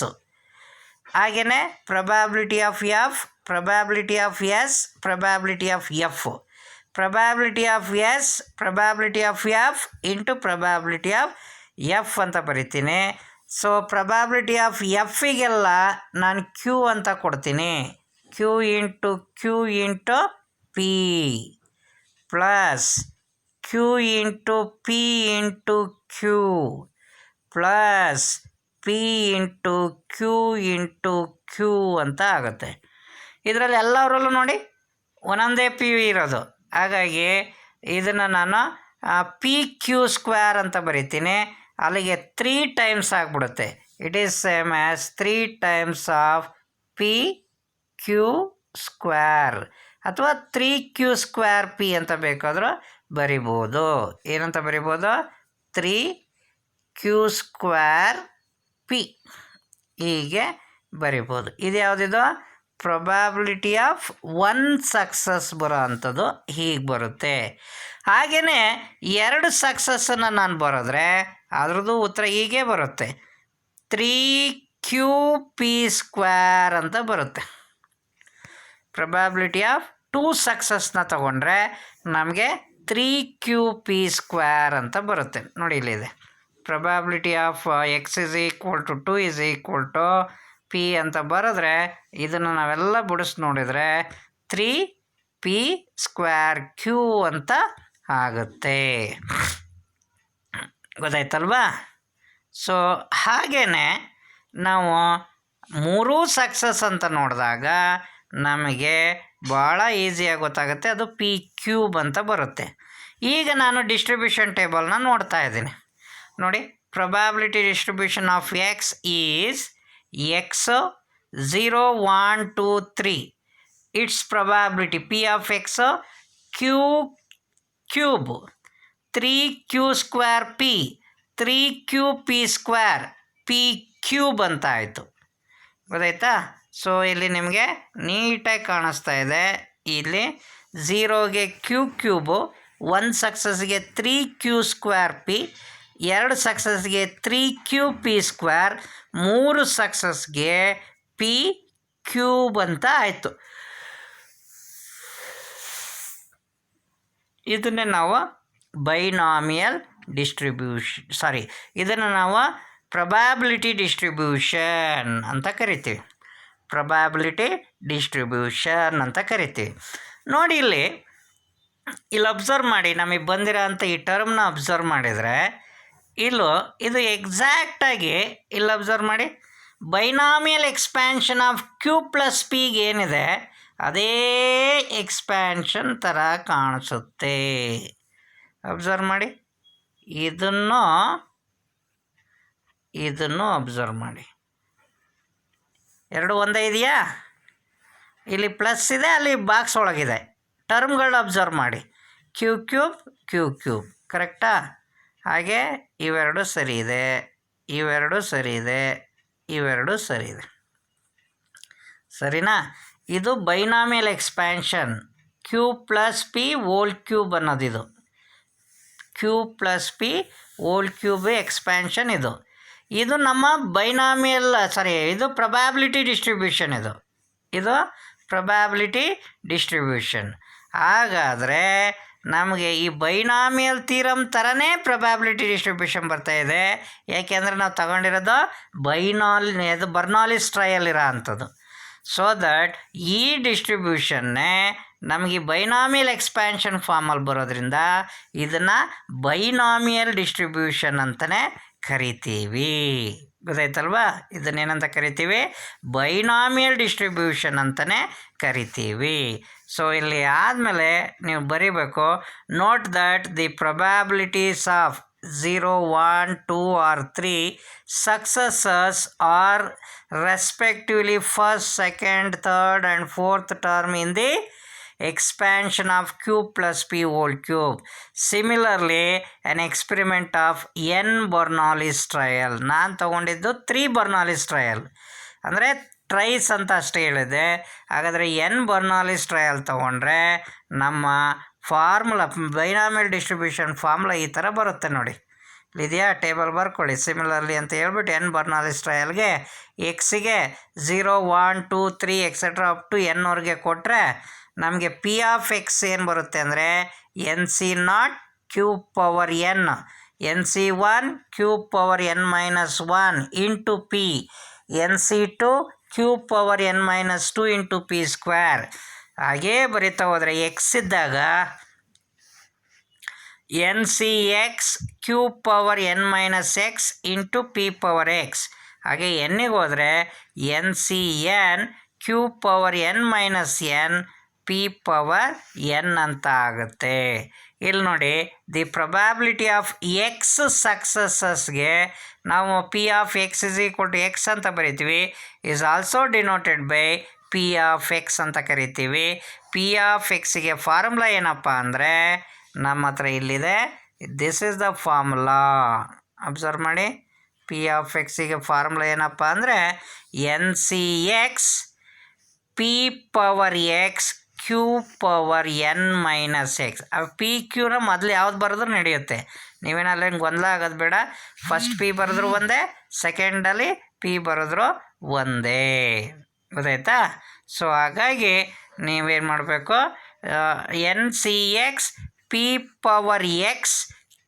ಹಾಗೆಯೇ probability of F, probability of S, probability of F, probability of S, probability of F into probability of F ಅಂತ ಬರಿತೀನಿ. So probability of ಎಫಿಗೆಲ್ಲ ನಾನು q ಅಂತ ಕೊಡ್ತೀನಿ. Q into p plus q into p into q plus p into q ಅಂತ ಆಗುತ್ತೆ. ಇದರಲ್ಲಿ ಎಲ್ಲವರಲ್ಲೂ ನೋಡಿ ಒಂದೊಂದೇ ಪಿ ಇರೋದು. ಹಾಗಾಗಿ ಇದನ್ನು ನಾನು ಪಿ ಕ್ಯೂ ಸ್ಕ್ವೇರ್ ಅಂತ ಬರಿತೀನಿ. ಅಲ್ಲಿಗೆ 3 ಟೈಮ್ಸ್ ಆಗಿಬಿಡುತ್ತೆ. It is same as 3 times of P Q square, ಅಥವಾ 3 ಸ್ಕ್ವೇರ್ ಪಿ ಅಂತ ಬೇಕಾದರೂ ಬರಿಬೋದು. ಏನಂತ ಬರಿಬೋದು? 3 ಸ್ಕ್ವೇರ್ ಪಿ ಹೀಗೆ ಬರಿಬೋದು. ಇದು ಯಾವುದಿದು? ಪ್ರೊಬ್ಯಾಬಿಲಿಟಿ ಆಫ್ 1 ಸಕ್ಸಸ್ ಬರೋ ಅಂಥದ್ದು ಹೀಗೆ ಬರುತ್ತೆ. ಹಾಗೆಯೇ 2 ಸಕ್ಸಸ್ಸನ್ನು ನಾನು ಬರೆದ್ರೆ ಅದ್ರದ್ದು ಉತ್ತರ ಹೀಗೆ ಬರುತ್ತೆ. 3 ಪಿ ಸ್ಕ್ವೇರ್ ಅಂತ ಬರುತ್ತೆ. ಪ್ರೊಬ್ಯಾಬಿಲಿಟಿ ಆಫ್ 2 ಸಕ್ಸಸ್ನ ತಗೊಂಡ್ರೆ ನಮಗೆ 3 ಪಿ ಸ್ಕ್ವೇರ್ ಅಂತ ಬರುತ್ತೆ. ನೋಡಿ ಇಲ್ಲಿದೆ. Probability of X is equal to 2 is equal to P ಅಂತ ಬರೆದ್ರೆ ಇದನ್ನು ನಾವೆಲ್ಲ ಬಿಡಿಸಿ ನೋಡಿದರೆ 3 ಪಿ ಸ್ಕ್ವೇರ್ ಕ್ಯೂ ಅಂತ ಆಗುತ್ತೆ. ಗೊತ್ತಾಯ್ತಲ್ವಾ? ಸೊ ಹಾಗೇ ನಾವು 3 ಸಕ್ಸಸ್ ಅಂತ ನೋಡಿದಾಗ ನಮಗೆ ಭಾಳ ಈಸಿಯಾಗಿ ಗೊತ್ತಾಗುತ್ತೆ. ಅದು ಪಿ ಕ್ಯೂಬ್ ಅಂತ ಬರುತ್ತೆ. ಈಗ ನಾನು ಡಿಸ್ಟ್ರಿಬ್ಯೂಷನ್ ಟೇಬಲ್ನ ನೋಡ್ತಾ ಇದ್ದೀನಿ. ನೋಡಿ, probability distribution of X is X 0 1 2 3. It's probability P of X cube 3 square P 3 P square P cube ಅಂತ ಆಯಿತು. ಗೊತ್ತಾಯ್ತಾ? ಸೊ ಇಲ್ಲಿ ನಿಮಗೆ ನೀಟಾಗಿ ಕಾಣಿಸ್ತಾ ಇದೆ. ಇಲ್ಲಿ 0ಗೆ ಕ್ಯೂಬು, 1 ಸಕ್ಸಸ್ಗೆ 3 ಸ್ಕ್ವೇರ್ ಪಿ, 2 ಸಕ್ಸಸ್ಗೆ 3 ಪಿ ಸ್ಕ್ವೇರ್, 3 ಸಕ್ಸಸ್ಗೆ ಪಿ ಕ್ಯೂಬ್ ಅಂತ ಆಯಿತು. ಇದನ್ನೇ ನಾವು ಬೈನಾಮಿಯಲ್ ಡಿಸ್ಟ್ರಿಬ್ಯೂಷನ್ ಇದನ್ನು ನಾವು ಪ್ರೊಬ್ಯಾಬಿಲಿಟಿ ಡಿಸ್ಟ್ರಿಬ್ಯೂಷನ್ ಅಂತ ಕರಿತೀವಿ. ಪ್ರೊಬ್ಯಾಬಿಲಿಟಿ ಡಿಸ್ಟ್ರಿಬ್ಯೂಷನ್ ಅಂತ ಕರಿತೀವಿ. ನೋಡಿ ಇಲ್ಲಿ ಅಬ್ಸರ್ವ್ ಮಾಡಿ, ನಮಗೆ ಬಂದಿರೋ ಅಂಥ ಈ ಟರ್ಮ್ನ ಅಬ್ಸರ್ವ್ ಮಾಡಿದರೆ ಇದು ಎಕ್ಸಾಕ್ಟಾಗಿ ಇಲ್ಲಿ ಅಬ್ಸರ್ವ್ ಮಾಡಿ, binomial expansion of Q plus ಪಿಗೆ ಏನಿದೆ ಅದೇ ಎಕ್ಸ್ಪ್ಯಾನ್ಷನ್ ಥರ ಕಾಣಿಸುತ್ತೆ. ಅಬ್ಸರ್ವ್ ಮಾಡಿ, ಇದನ್ನು ಅಬ್ಸರ್ವ್ ಮಾಡಿ, ಎರಡು ಒಂದೇ ಇದೆಯಾ? ಇಲ್ಲಿ ಪ್ಲಸ್ ಇದೆ, ಅಲ್ಲಿ ಬಾಕ್ಸ್ ಒಳಗಿದೆ. ಟರ್ಮ್ಗಳು ಅಬ್ಸರ್ವ್ ಮಾಡಿ, ಕ್ಯೂ ಕ್ಯೂಬ್ ಕ್ಯೂ ಕ್ಯೂಬ್, ಕರೆಕ್ಟಾ? ಹಾಗೆ ಇವೆರಡು ಸರಿ ಇದೆ, ಇವೆರಡು ಸರಿ ಇದೆ, ಇವೆರಡು ಸರಿ ಇದೆ, ಸರಿನಾ? ಇದು binomial expansion, Q plus P whole cube ಅನ್ನೋದಿದು. Q plus P whole cube expansion ಇದು ನಮ್ಮ ಬೈನಾಮಿಯಲ್, ಇದು ಪ್ರೊಬ್ಯಾಬಿಲಿಟಿ ಡಿಸ್ಟ್ರಿಬ್ಯೂಷನ್. ಇದು ಪ್ರೊಬ್ಯಾಬಿಲಿಟಿ ಡಿಸ್ಟ್ರಿಬ್ಯೂಷನ್. ಹಾಗಾದರೆ ನಮಗೆ ಈ ಬೈನಾಮಿಯಲ್ ಥೀರಮ್ ಥರನೇ ಪ್ರೊಬ್ಯಾಬಿಲಿಟಿ ಡಿಸ್ಟ್ರಿಬ್ಯೂಷನ್ ಬರ್ತಾಯಿದೆ. ಯಾಕೆಂದರೆ ನಾವು ತಗೊಂಡಿರೋದು ಬರ್ನಾಲಿಸ್ ಟ್ರಯಲ್ ಇರೋ ಅಂಥದ್ದು. ಸೊ ದಟ್ ಈ ಡಿಸ್ಟ್ರಿಬ್ಯೂಷನ್ನೇ ನಮಗೆ ಬೈನಾಮಿಯಲ್ ಎಕ್ಸ್ಪ್ಯಾನ್ಷನ್ ಫಾರ್ಮಲ್ಲಿ ಬರೋದ್ರಿಂದ ಇದನ್ನು ಬೈನಾಮಿಯಲ್ ಡಿಸ್ಟ್ರಿಬ್ಯೂಷನ್ ಅಂತಲೇ ಕರಿತೀವಿ. ಗೊತ್ತಾಯ್ತಲ್ವಾ? ಇದನ್ನೇನಂತ ಕರಿತೀವಿ? ಬೈನಾಮಿಯಲ್ ಡಿಸ್ಟ್ರಿಬ್ಯೂಷನ್ ಅಂತಲೇ ಕರಿತೀವಿ. ಸೊ ಇಲ್ಲಿ ಆದಮೇಲೆ ನೀವು ಬರೀಬೇಕು, note that the ಪ್ರೊಬ್ಯಾಬಿಲಿಟೀಸ್ of 0, 1, 2 or 3 successors are respectively first, second, third and fourth term in the expansion of q plus p whole cube. Similarly, an experiment of n Bernoulli's trial. ನಾನು ತಗೊಂಡಿದ್ದು 3 Bernoulli's trial, ಅಂದರೆ tries ಅಂತ ಅಷ್ಟೇ ಹೇಳಿದೆ. ಹಾಗಾದರೆ N ಬರ್ನಾಲಿಸ್ trial ತೊಗೊಂಡ್ರೆ ನಮ್ಮ formula, binomial distribution formula ಈ ಥರ ಬರುತ್ತೆ ನೋಡಿ. ಇದೆಯಾ? ಟೇಬಲ್ ಬರ್ಕೊಳ್ಳಿ. ಸಿಮಿಲರ್ಲಿ ಅಂತ ಹೇಳ್ಬಿಟ್ಟು ಎನ್ ಬರ್ನಾಲಿಸ್ ಟ್ರಯಲ್ಗೆ ಎಕ್ಸಿಗೆ 0, 1, 2, 3 ಎಕ್ಸೆಟ್ರಾ ಅಪ್ ಟು ಎನ್ವರೆಗೆ ಕೊಟ್ಟರೆ ನಮಗೆ ಪಿ ಆಫ್ ಎಕ್ಸ್ ಏನು ಬರುತ್ತೆ ಅಂದರೆ n C not cube power N, N C 1 cube power N minus 1 into P, N C 2 cube power N minus 2 into P square. ಹಾಗೇ ಬರೀತಾ ಹೋದರೆ ಎಕ್ಸ್ ಇದ್ದಾಗ N C X cube power N minus X into P power X. ಹಾಗೆ ಎನ್ನಿಗೆ ಹೋದರೆ n C n cube power N minus n p power n ಅಂತ ಆಗುತ್ತೆ. ಇಲ್ಲಿ ನೋಡಿ, ದಿ ಪ್ರೊಬ್ಯಾಬಿಲಿಟಿ ಆಫ್ ಎಕ್ಸ್ ಸಕ್ಸಸಸ್ಗೆ ನಾವು p of X is equal to x ಅಂತ ಬರಿತೀವಿ. Is also denoted by p of x ಅಂತ ಕರಿತೀವಿ. ಪಿ ಆಫ್ ಎಕ್ಸಿಗೆ ಫಾರ್ಮುಲಾ ಏನಪ್ಪ ಅಂದರೆ ನಮ್ಮ ಹತ್ರ ಇಲ್ಲಿದೆ. This is the formula. Observe ಮಾಡಿ, ಪಿ ಆಫ್ ಎಕ್ಸಿಗೆ ಫಾರ್ಮುಲಾ ಏನಪ್ಪ ಅಂದರೆ n C X P power X Q power N minus x. P ಕ್ಯೂನ ಮೊದಲು ಯಾವ್ದು ಬರೆದ್ರೂ ನಡೆಯುತ್ತೆ. ನೀವೇನಲ್ಲಿ ಗೊಂದಲ ಆಗೋದು ಬೇಡ. ಫಸ್ಟ್ ಪಿ ಬರೆದ್ರು ಒಂದೇ, ಸೆಕೆಂಡಲ್ಲಿ ಪಿ ಬರೆದ್ರು ಒಂದೇ. ಗೊತ್ತಾಯ್ತಾ? ಸೊ ಹಾಗಾಗಿ ನೀವೇನು ಮಾಡಬೇಕು, N C X P power X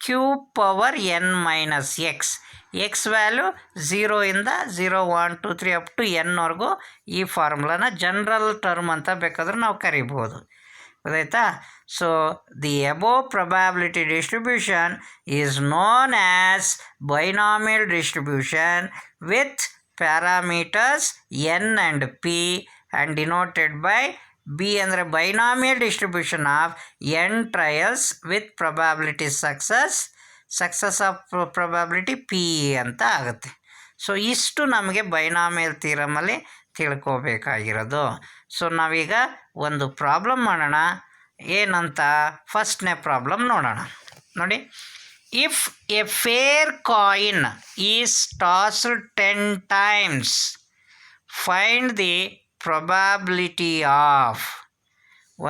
Q power N minus X. X value 0 ಇಂದ 0, 1, 2, 3 ಅಪ್ ಟು ಎನ್ವರೆಗೂ ಈ ಫಾರ್ಮುಲಾನ ಜನರಲ್ ಟರ್ಮ್ ಅಂತ ಬೇಕಾದ್ರೆ ನಾವು ಕರಿಬೋದು. ಗೊತ್ತಾಯ್ತಾ? So the above probability distribution is known as binomial distribution with parameters n and p and denoted by B ಅಂದರೆ binomial distribution of n trials with probability success of probability p ಅಂತ ಆಗುತ್ತೆ. So ಇಷ್ಟು ನಮಗೆ binomial ಥಿಯರಮಲ್ಲಿ ತಿಳ್ಕೋಬೇಕಾಗಿರೋದು. So ನಾವೀಗ ಒಂದು problem ಮಾಡೋಣ. ಏನಂತ ಫಸ್ಟ್ನೇ ಪ್ರಾಬ್ಲಮ್ ನೋಡೋಣ. ನೋಡಿ, if a fair coin is tossed 10 times, find the probability of.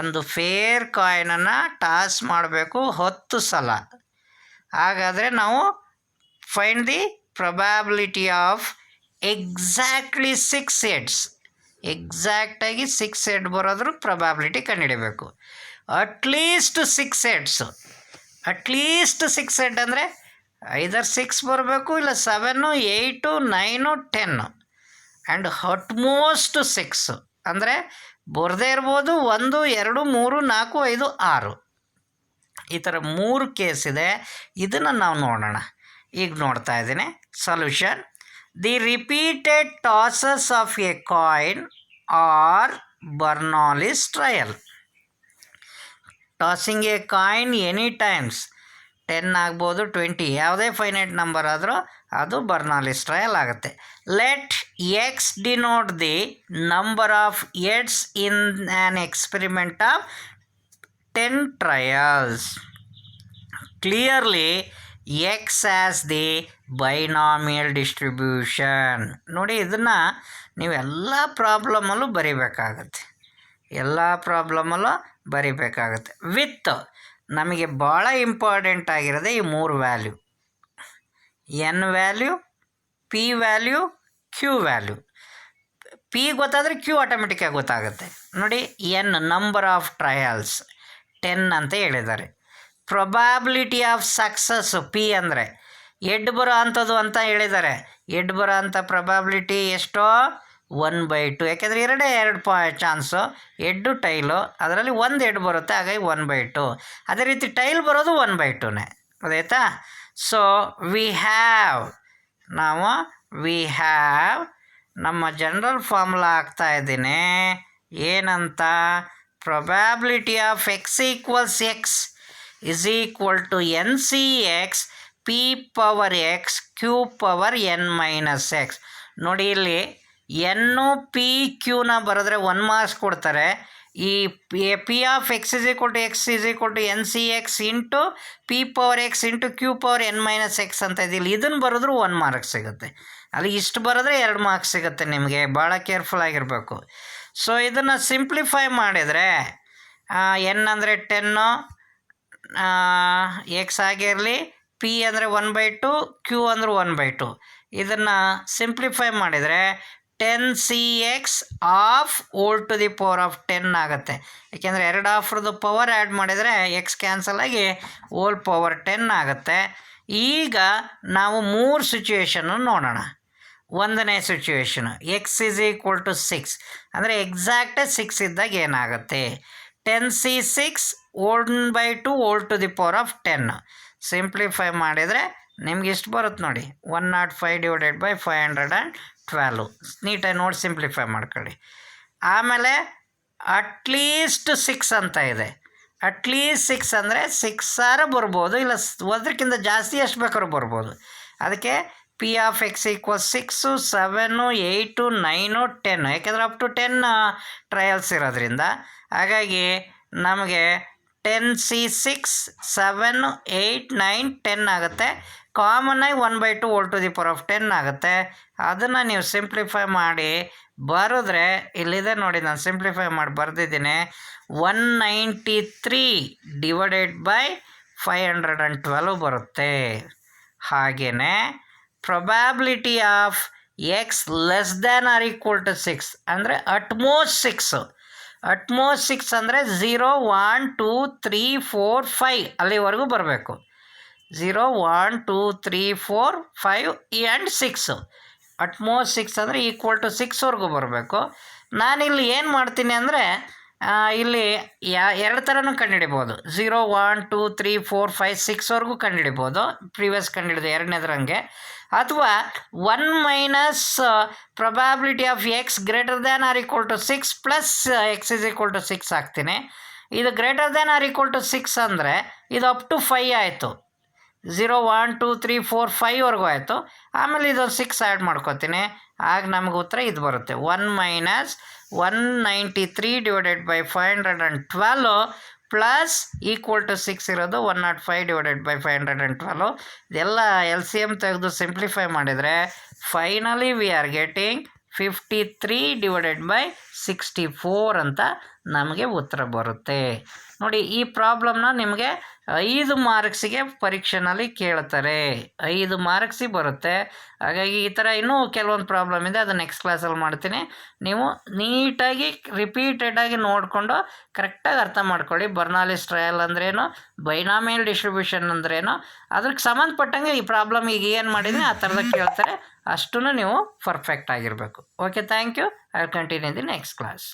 ಒಂದು ಫೇರ್ ಕಾಯಿನನ್ನು ಟಾಸ್ ಮಾಡಬೇಕು 10 ಸಲ. ಹಾಗಾದರೆ ನಾವು find the probability of exactly 6 heads. ಎಕ್ಸಾಕ್ಟಾಗಿ 6 head ಬರೋದ್ರ ಪ್ರೊಬ್ಯಾಬಿಲಿಟಿ ಕಂಡುಹಿಡಬೇಕು. At least 6 heads. ಅಟ್ಲೀಸ್ಟ್ 6 head ಅಂದರೆ ಐದರ್ 6 ಬರಬೇಕು, ಇಲ್ಲ 7, 8, 9, 10 ಆ್ಯಂಡ್ ಅಟ್ಮೋಸ್ಟ್ 6 ಅಂದರೆ ಬರದೇ ಇರ್ಬೋದು 1, 2, 3, 4, 5, 6. ಈ ಥರ 3 ಕೇಸ್ ಇದೆ. ಇದನ್ನು ನಾವು ನೋಡೋಣ. ಈಗ ನೋಡ್ತಾ ಇದ್ದೀನಿ solution. The repeated tosses of a coin are Bernoulli's trial. Tossing a coin any times 10 ಆಗ್ಬೋದು 20 ಯಾವುದೇ ಫೈನೈಟ್ ನಂಬರ್ ಆದರೂ ಅದು ಬರ್ನಾಲಿಸ್ ಟ್ರಯಲ್ ಆಗುತ್ತೆ. Let x denote the number of heads in an experiment of 10 trials. Clearly x as the binomial distribution. ನೋಡಿ, ಇದನ್ನು ನೀವು ಎಲ್ಲ ಪ್ರಾಬ್ಲಮಲ್ಲೂ ಬರಿಬೇಕಾಗತ್ತೆ, ಎಲ್ಲ ಪ್ರಾಬ್ಲಮಲ್ಲೂ ಬರಿಬೇಕಾಗತ್ತೆ. ವಿತ್ ನಮಗೆ ಭಾಳ ಇಂಪಾರ್ಟೆಂಟ್ ಆಗಿರೋದೆ ಈ 3 value: N value, P value, Q value. P ಗೊತ್ತಾದರೆ ಕ್ಯೂ ಆಟೋಮೆಟಿಕ್ಕಾಗಿ ಗೊತ್ತಾಗುತ್ತೆ. ನೋಡಿ, ಎನ್ ನಂಬರ್ ಆಫ್ ಟ್ರಯಲ್ಸ್ 10 ಅಂತ ಹೇಳಿದ್ದಾರೆ. ಪ್ರೊಬ್ಯಾಬಿಲಿಟಿ ಆಫ್ ಸಕ್ಸಸ್ಸು ಪಿ ಅಂದರೆ ಎಡ್ ಬರೋ ಅಂಥದ್ದು ಅಂತ ಹೇಳಿದ್ದಾರೆ. ಎಡ್ ಬರೋ ಅಂಥ ಪ್ರೊಬ್ಯಾಬಿಲಿಟಿ ಎಷ್ಟೋ 1/2. ಯಾಕೆಂದರೆ ಎರಡು ಚಾನ್ಸು, ಎಡ್ಡು ಟೈಲು, ಅದರಲ್ಲಿ ಒಂದು ಎಡ್ ಬರುತ್ತೆ, ಹಾಗಾಗಿ 1/2. ಅದೇ ರೀತಿ ಟೈಲ್ ಬರೋದು 1/2ನೇ. ಗೊತ್ತಾಯ್ತಾ? ಸೊ ವಿ ಹ್ಯಾವ್ ನಮ್ಮ ಜನರಲ್ ಫಾರ್ಮುಲಾ ಆಗ್ತಾ ಇದ್ದೀನಿ. ಏನಂತ? Probability of X equals X is equal to N C X P power X Q power N minus X. ನೋಡಿ, ಇಲ್ಲಿ ಎನ್ನು ಪಿ ಕ್ಯೂನ ಬರೆದ್ರೆ 1 ಮಾರ್ಕ್ಸ್ ಕೊಡ್ತಾರೆ. ಈ P of X is equal to X is equal to N C X into P power X into Q power N minus X ಅಂತ ಇದಿಲ್ಲ. ಇದನ್ನು ಬರೆದ್ರೂ 1 marks ಸಿಗುತ್ತೆ. ಅಲ್ಲಿ ಇಷ್ಟು ಬರೆದ್ರೆ 2 ಮಾರ್ಕ್ಸ್ ಸಿಗುತ್ತೆ. ನಿಮಗೆ ಭಾಳ ಕೇರ್ಫುಲ್ ಆಗಿರಬೇಕು. ಸೊ ಇದನ್ನು ಸಿಂಪ್ಲಿಫೈ ಮಾಡಿದರೆ ಎನ್ ಅಂದರೆ 10, ಎಕ್ಸ್ ಆಗಿರಲಿ, ಪಿ ಅಂದರೆ 1/2, ಕ್ಯೂ ಅಂದರೆ 1/2. ಇದನ್ನು ಸಿಂಪ್ಲಿಫೈ ಮಾಡಿದರೆ 10cx of whole to the power of 10 ಆಗುತ್ತೆ. ಏಕೆಂದರೆ 2 ಆಫ್ರದ್ದು ಪವರ್ ಆ್ಯಡ್ ಮಾಡಿದರೆ ಎಕ್ಸ್ ಕ್ಯಾನ್ಸಲ್ ಆಗಿ ಓಲ್ ಪವರ್ 10 ಆಗುತ್ತೆ. ಈಗ ನಾವು 3 ಸಿಚುವೇಷನ್ನು ನೋಡೋಣ. 1ನೇ situation X is equal to 6 ಅಂದರೆ ಎಕ್ಸಾಕ್ಟೇ 6 ಇದ್ದಾಗ ಏನಾಗುತ್ತೆ? 10c6 1/2 whole to the power of 10. Simplify ಮಾಡಿದರೆ ನಿಮ್ಗೆ ಇಷ್ಟು ಬರುತ್ತೆ ನೋಡಿ, 105/512. ನೀಟಾಗಿ ನೋಡಿ ಸಿಂಪ್ಲಿಫೈ ಮಾಡ್ಕೊಳ್ಳಿ. ಆಮೇಲೆ ಅಟ್ಲೀಸ್ಟ್ 6 ಅಂತ ಇದೆ. ಅಟ್ಲೀಸ್ಟ್ 6 ಅಂದರೆ 6 ಬರ್ಬೋದು, ಇಲ್ಲ ಅದಕ್ಕಿಂತ ಜಾಸ್ತಿ ಎಷ್ಟು ಬೇಕಾದ್ರೂ ಬರ್ಬೋದು. ಅದಕ್ಕೆ ಪಿ ಆಫ್ ಎಕ್ಸ್ ಈಕ್ವಲ್ 6, 7, 8, 9, 10. ಯಾಕೆಂದರೆ ಅಪ್ ಟು 10 ಟ್ರಯಲ್ಸ್ ಇರೋದ್ರಿಂದ. ಹಾಗಾಗಿ ನಮಗೆ 10c6 7, 8, 9, 10 ಆಗುತ್ತೆ. ಕಾಮನ್ನಾಗಿ 1/2 whole to the power of 10 ಆಗುತ್ತೆ. ಅದನ್ನು ನೀವು ಸಿಂಪ್ಲಿಫೈ ಮಾಡಿ ಬರೆದ್ರೆ ಇಲ್ಲಿದೆ ನೋಡಿ, ನಾನು ಸಿಂಪ್ಲಿಫೈ ಮಾಡಿ ಬರೆದಿದ್ದೀನಿ. 193/512 ಬರುತ್ತೆ. ಹಾಗೆಯೇ probability of X less than or equal to 6 ಅಂದರೆ ಅಟ್ಮೋಸ್ಟ್ 6. ಅಟ್ಮೋಸ್ಟ್ 6 ಅಂದರೆ 0, 1, 2, 3, 4, 5 ಅಲ್ಲಿವರೆಗೂ ಬರಬೇಕು. 0, 1, 2, 3, 4, 5 ಆ್ಯಂಡ್ 6. ಅಟ್ಮೋಸ್ಟ್ 6 ಅಂದರೆ ಈಕ್ವಲ್ ಟು 6ವರೆಗೂ ಬರಬೇಕು. ನಾನಿಲ್ಲಿ ಏನು ಮಾಡ್ತೀನಿ ಅಂದರೆ ಇಲ್ಲಿ 2 ಥರನೂ ಕಂಡುಹಿಡಿಬೋದು. 0, 1, 2, 3, 4, 5, 6ವರೆಗೂ ಕಂಡುಹಿಡಿಬೋದು, ಪ್ರೀವಿಯಸ್ ಕಂಡುಹಿಡಿದು 2ನೇದ್ರಂಗೆ. ಅಥವಾ 1 minus probability of X greater than or equal to 6 plus X is equal to 6 ಹಾಕ್ತೀನಿ. ಇದು greater than or equal to 6 ಅಂದರೆ ಇದು ಅಪ್ ಟು 5 ಆಯಿತು. 0, 1, 2, 3, 4, 5ವರೆಗೂ ಆಯಿತು. ಆಮೇಲೆ ಇದೊಂದು 6 ಆ್ಯಡ್ ಮಾಡ್ಕೋತೀನಿ. ಆಗ ನಮಗೆ ಉತ್ತರ ಇದು ಬರುತ್ತೆ. 1 ಮೈನಸ್ 193/512 ಪ್ಲಸ್ ಈಕ್ವಲ್ ಟು 6 ಇರೋದು 105/512. ಇದೆಲ್ಲ LCM ತೆಗೆದು ಸಿಂಪ್ಲಿಫೈ ಮಾಡಿದರೆ ಫೈನಲಿ ವಿ ಆರ್ ಗೆಟಿಂಗ್ 53/64 ಅಂತ ನಮಗೆ ಉತ್ತರ ಬರುತ್ತೆ. ನೋಡಿ, ಈ ಪ್ರಾಬ್ಲಮ್ನ ನಿಮಗೆ 5 ಮಾರ್ಕ್ಸಿಗೆ ಪರೀಕ್ಷೆನಲ್ಲಿ ಕೇಳ್ತಾರೆ. 5 ಮಾರ್ಕ್ಸಿಗೆ ಬರುತ್ತೆ. ಹಾಗಾಗಿ ಈ ಥರ ಇನ್ನೂ ಕೆಲವೊಂದು ಪ್ರಾಬ್ಲಮ್ ಇದೆ, ಅದು ನೆಕ್ಸ್ಟ್ ಕ್ಲಾಸಲ್ಲಿ ಮಾಡ್ತೀನಿ. ನೀವು ನೀಟಾಗಿ ರಿಪೀಟೆಡಾಗಿ ನೋಡಿಕೊಂಡು ಕರೆಕ್ಟಾಗಿ ಅರ್ಥ ಮಾಡ್ಕೊಳ್ಳಿ. ಬರ್ನಾಲಿಸ್ ಟ್ರಯಲ್ ಅಂದ್ರೇನು, ಬೈನಾಮಿಯಲ್ ಡಿಸ್ಟ್ರಿಬ್ಯೂಷನ್ ಅಂದ್ರೇನು, ಅದಕ್ಕೆ ಸಂಬಂಧಪಟ್ಟಂಗೆ ಈ ಪ್ರಾಬ್ಲಮ್ ಈಗ ಏನು ಮಾಡಿದ್ದೀನಿ ಆ ಥರದಾಗ ಕೇಳ್ತಾರೆ. ಅಷ್ಟೂ ನೀವು ಪರ್ಫೆಕ್ಟ್ ಆಗಿರಬೇಕು. Okay, thank you. I will continue the next class.